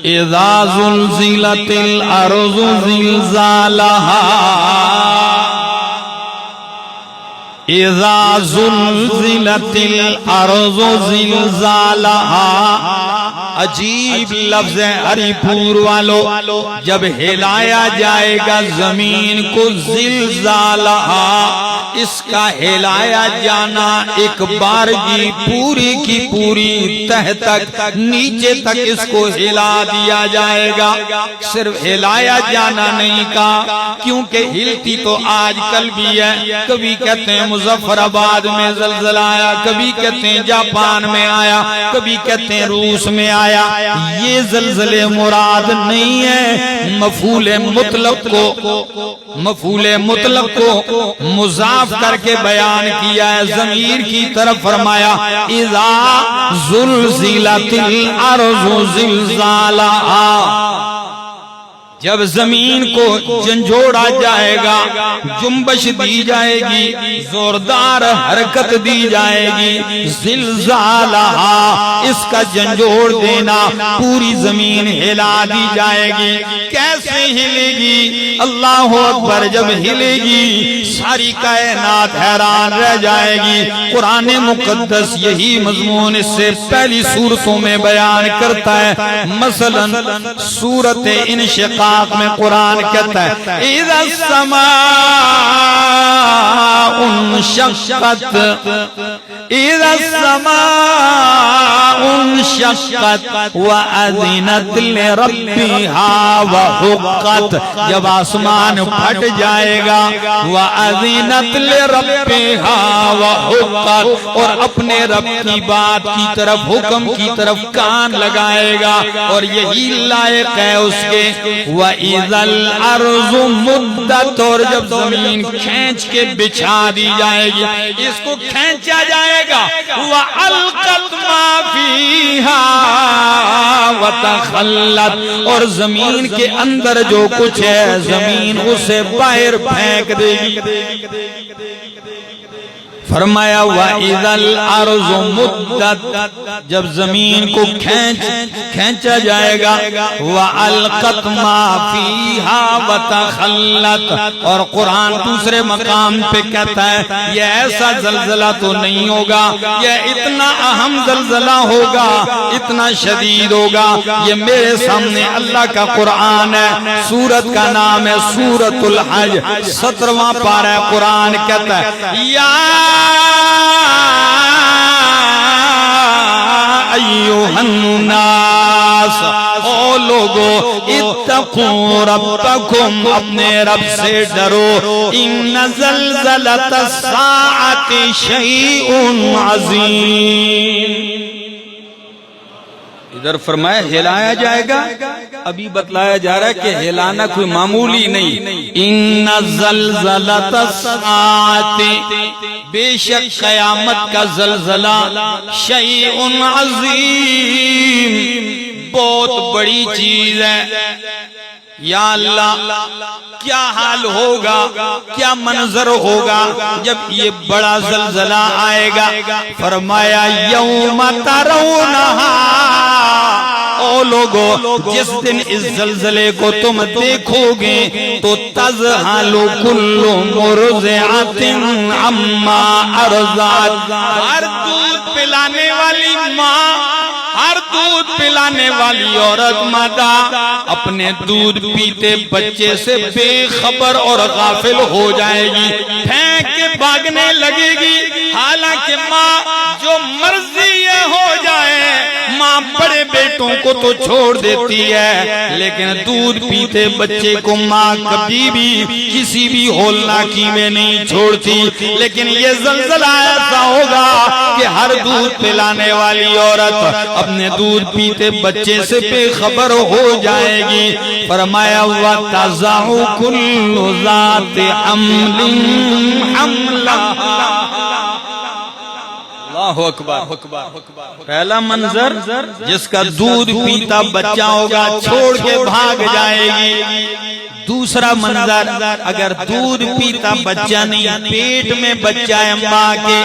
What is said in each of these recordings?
اذا زلزلت الارض زلزالها اذا زلزلت الارض زلزالها عجیب لفظ ہے ہری پور والو، جب ہلایا جائے گا زمین کو زلزالہا، اس کا ہلایا جانا ایک بارگی پوری کی پوری تہ تک نیچے تک اس کو ہلا دیا جائے گا۔ صرف ہلایا جانا نہیں کہا، کیونکہ ہلتی تو آج کل بھی ہے، کبھی کہتے ہیں مظفر آباد میں زلزلہ آیا، کبھی کہتے ہیں جاپان میں آیا، کبھی کہتے ہیں روس میں آیا۔ یہ زلزلے مراد نہیں ہے، مفعول مطلق کو مضاف کر کے بیان کیا ہے، ضمیر کی طرف فرمایا اذا زلزلت الارض زلزالہا، جب زمین کو جھنجھوڑا جائے گا، جنبش دی جائے گی، زوردار حرکت دی جائے گی، زلزالہا، اس کا جھنجھوڑ دینا، پوری زمین ہلا دی جائے گی۔ کیسے ہلے گی؟ اللہ اکبر، جب ہلے گی ساری کائنات حیران رہ جائے گی۔ قرآن مقدس یہی مضمون اس سے پہلی سورتوں میں بیان کرتا ہے، مثلا سورت انشقاق میں قرآن کہتا ہے اذا السماء انشقت، اذا السماء انشقت واذنت لربها وحقت، جب آسمان پھٹ جائے گا، واذنت لربها وحقت، اور اپنے رب کی بات کی طرف، حکم کی طرف کان لگائے گا، اور یہی لائق ہے اس کے۔ وَإِذَا الْأَرْضُ مُدَّتْ، اور جب زمین کھینچ کے بچھا دی جائے گی، اس کو کھینچا جائے گا، وَأَلْقَتْ مَا فِيهَا وَتَخَلَّتْ، اور زمین کے اندر جو کچھ ہے زمین اسے باہر پھینک دے گی۔ فرمایا وَإِذَا الْأَرْضُ مُدَّتْ، جب زمین کو کھینچا جائے گا، وَأَلْقَتْ مَا فِيهَا وَتَخَلَّتْ، اور قرآن دوسرے مقام پہ کہتا ہے یہ ایسا زلزلہ تو نہیں ہوگا، یہ اتنا اہم زلزلہ ہوگا، اتنا شدید ہوگا۔ یہ میرے سامنے اللہ کا قرآن ہے، سورت کا نام ہے سورۃ الحج، 17واں پارہ قرآن کہتا ہے یا ایھا الناس، او لوگو، اتقوا ربکم، اپنے رب سے ڈرو، ان زلزلۃ الساعۃ شیء عظیم۔ ادھر فرمایا ہلایا جائے گا، ابھی بتلایا جا رہا ہے کہ ہلانا کوئی معمولی نہیں۔ ان زلزلۃ الساعۃ، بے شک قیامت کا زلزلہ، شیء عظیم، بہت بڑی چیز ہے۔ یا اللہ، کیا حال ہوگا، کیا منظر ہوگا جب یہ بڑا زلزلہ آئے گا؟ فرمایا یوم ترونہا، او لوگو، جس دن اس زلزلے کو تم دیکھو گے تو تذہل کل مرضعۃ عما ارضعت، ہر دودھ پلانے والی ماں، ہر دودھ پلانے والی عورت مادہ اپنے دودھ پیتے بچے سے بے خبر اور غافل ہو جائے گی، پھینک کے بھاگنے لگے گی۔ حالانکہ ماں جو مرضی یہ ہو جائے، ماں بڑے بیٹوں کو تو چھوڑ دیتی ہے، لیکن دودھ پیتے بچے کو ماں کبھی بھی کسی بھی ہولناکی میں نہیں چھوڑتی۔ لیکن یہ زلزلہ ایسا ہوگا کہ ہر دودھ پلانے والی عورت اپنے دودھ پیتے بچے سے بے خبر ہو جائے گی۔ فرمایا وَتَضَعُ كُلُّ ذَاتِ حَمْلٍ حَمْلَهَا۔ اللہ اکبر، پہلا منظر جس کا دودھ پیتا بچہ ہوگا چھوڑ کے بھاگ جائے گی، دوسرا منظر، اگر دودھ پیتا بچہ نہیں، پیٹ میں بچہ ہے ماں کے،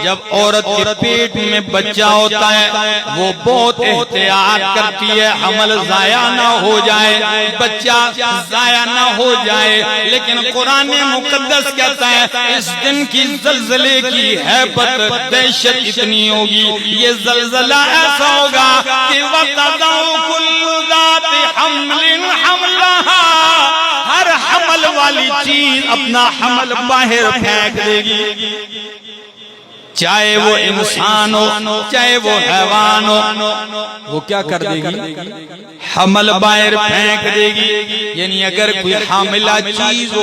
جب عورت کے پیٹ میں بچہ ہوتا ہے وہ بہت احتیاط کرتی ہے حمل ضائع نہ ہو جائے، بچہ ضائع نہ ہو جائے، لیکن قرآن مقدس کہتا ہے اس دن کی زلزلے کی ہیبت دہشت اتنی ہوگی، یہ زلزلہ ایسا ہوگا کہ وَتَضَعُ كُلُّ ذَاتِ حَمْلٍ حَمْلَهَا، ہر حمل والی چیز اپنا حمل باہر پھینک دے گی، چاہے وہ انسان ہو چاہے وہ حیوان ہو، وہ کیا کر دے گی؟ حمل باہر پھینک دے گی۔ یعنی اگر کوئی حاملہ چیز ہو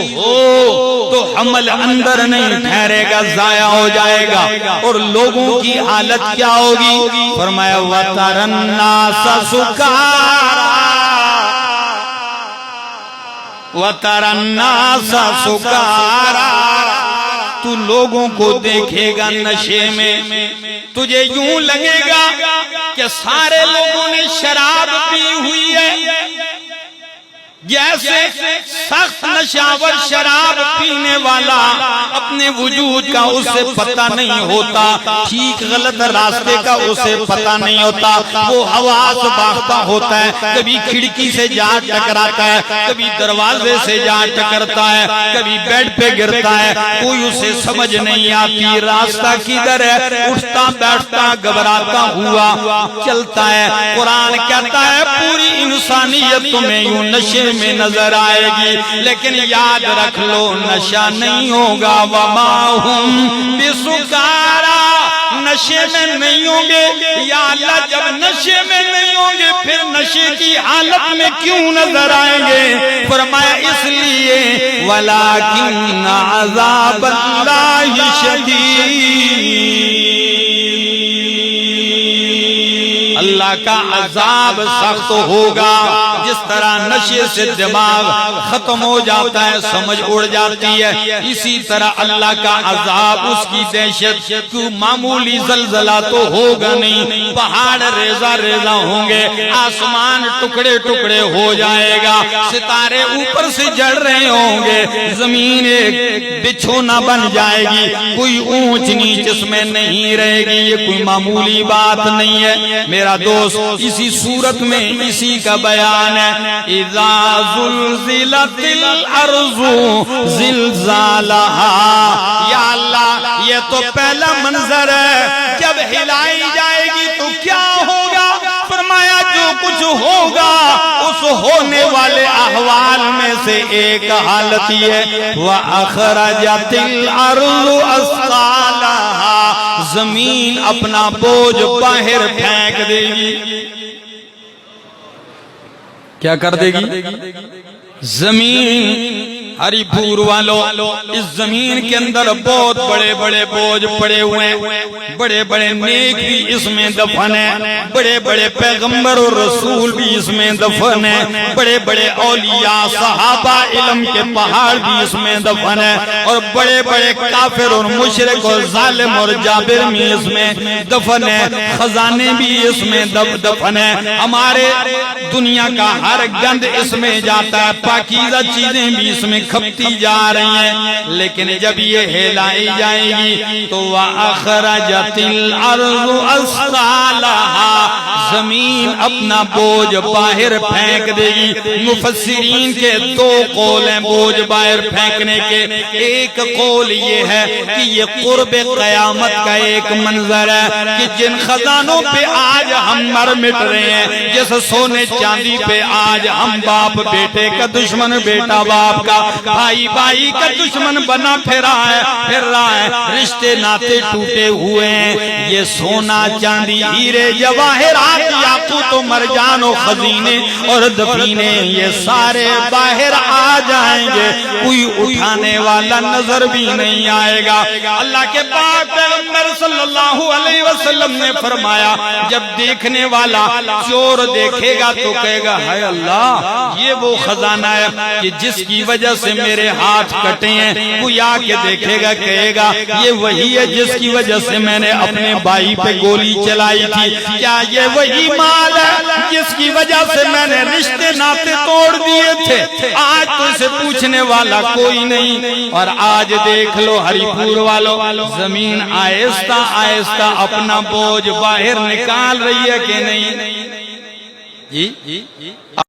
تو حمل اندر نہیں ٹھہرے گا، ضائع ہو جائے گا، اور لوگوں کی حالت کیا ہوگی؟ فرمایا وَتَرَى النَّاسَ سُكَارَىٰ وَتَرَى النَّاسَ سُكَارَىٰ، تو لوگوں کو دیکھے گا نشے میں، تجھے یوں لگے گا کہ سارے لوگوں نے شراب پی ہوئی ہے، جیسے سخت نشاور شراب پینے والا اپنے وجود کا اسے پتہ نہیں ہوتا، ٹھیک غلط راستے کا اسے پتہ نہیں ہوتا، وہ حواس باختہ ہوتا ہے، کبھی کھڑکی سے جا ٹکراتا ہے، کبھی دروازے سے جا ٹکرتا ہے، کبھی بیڈ پہ گرتا ہے، کوئی اسے سمجھ نہیں آتی راستہ کدھر ہے، اٹھتا بیٹھتا گھبراتا ہوا چلتا ہے۔ قرآن کہتا ہے پوری انسانیت تمہیں یوں نشے میں نظر آئے گی، لیکن یاد رکھ لو نشہ نہیں ہوگا، وَمَا هُمْ بِسُكَارَىٰ، نشے میں نہیں ہوں گے۔ یا اللہ جب نشے میں نہیں ہوں گے پھر نشے کی حالت میں کیوں نظر آئیں گے؟ فرمایا اس لیے وَلَٰكِنَّ عَذَابَ اللَّهِ شَدِيدٌ، اللہ کا عذاب سخت ہوگا۔ جس طرح نشے سے دماغ ختم ہو جاتا ہے، سمجھ اڑ جاتی ہے، اسی طرح اللہ کا عذاب، اس کی دہشت، تو معمولی زلزلہ تو ہوگا نہیں، پہاڑ ریزہ ریزہ ہوں گے، آسمان ٹکڑے ٹکڑے ہو جائے گا، ستارے اوپر سے جڑ رہے ہوں گے، زمین ایک بچھونا بن جائے گی، کوئی اونچ نیچ اس میں نہیں رہے گی، یہ کوئی معمولی بات نہیں ہے میرا دوست۔ اسی صورت میں اسی کا بیان ہے اذا زلزلت الارض زلزالہا، یا اللہ یہ تو پہلا منظر ہے، جب ہلائی جائے گی تو کیا ہوگا؟ فرمایا جو کچھ ہوگا اس ہونے والے احوال میں سے ایک حالت یہ ہے وَأَخْرَجَتِ الْأَرْضُ أَثْقَالَهَا، زمین اپنا بوجھ باہر پھینک دے گی۔ کیا کر دے گی؟ زمین ہری پور والو، اس زمین کے اندر بہت بڑے بڑے بوجھ پڑے ہوئے ہیں، بڑے بڑے نیک بھی اس میں دفن ہیں، بڑے بڑے پیغمبر اور رسول بھی اس میں دفن ہیں، بڑے بڑے اولیاء صحابہ علم کے پہاڑ بھی اس میں دفن ہیں، اور بڑے بڑے کافر اور مشرک اور ظالم اور جابر بھی اس میں دفن ہیں، خزانے بھی اس میں دفن ہیں، ہمارے دنیا کا ہر گند اس میں جاتا ہے، پاکیزہ چیزیں بھی اس میں کھپتی جا رہی ہیں، لیکن جب یہ ہلائی جائے گی تو وَأَخْرَجَتِ الْأَرْضُ أَثْقَالَهَا، زمین اپنا بوجھ باہر پھینک دے گی۔ مفسرین کے دو قول ہیں بوجھ باہر پھینکنے کے، ایک قول یہ ہے کہ یہ قرب قیامت کا ایک منظر ہے کہ جن خزانوں پہ آج ہم مر مٹ رہے ہیں، جیسے سونے چاندی پہ آج ہم باپ بیٹے کا دشمن، بیٹا باپ کا، بھائی بھائی کا دشمن بنا پھر رہا ہے، رشتے ناتے ٹوٹے ہوئے ہیں، یہ سونا چاندی ہیرے جواہرات یاقوت و مرجان و خزینے اور دفینے یہ سارے باہر آ جائیں گے، کوئی اٹھانے والا نظر بھی نہیں آئے گا۔ اللہ کے پاک پیغمبر صلی اللہ علیہ وسلم نے فرمایا جب دیکھنے والا چور دیکھے گا تو کہے گا ہائے اللہ، یہ وہ خزانہ ہے کہ جس کی وجہ سے میرے ہاتھ کٹے ہیں، کوئی آ کے دیکھے گا کہے گا یہ وہی ہے جس کی وجہ سے میں نے اپنے بھائی پہ گولی چلائی تھی، کیا یہ وہی مال ہے جس کی وجہ سے میں نے رشتے ناطے توڑ دیے تھے؟ آج تو اسے پوچھنے والا کوئی نہیں، اور آج دیکھ لو ہری پور والو، زمین آہستہ آہستہ اپنا بوجھ باہر نکال رہی ہے کہ نہیں؟ جی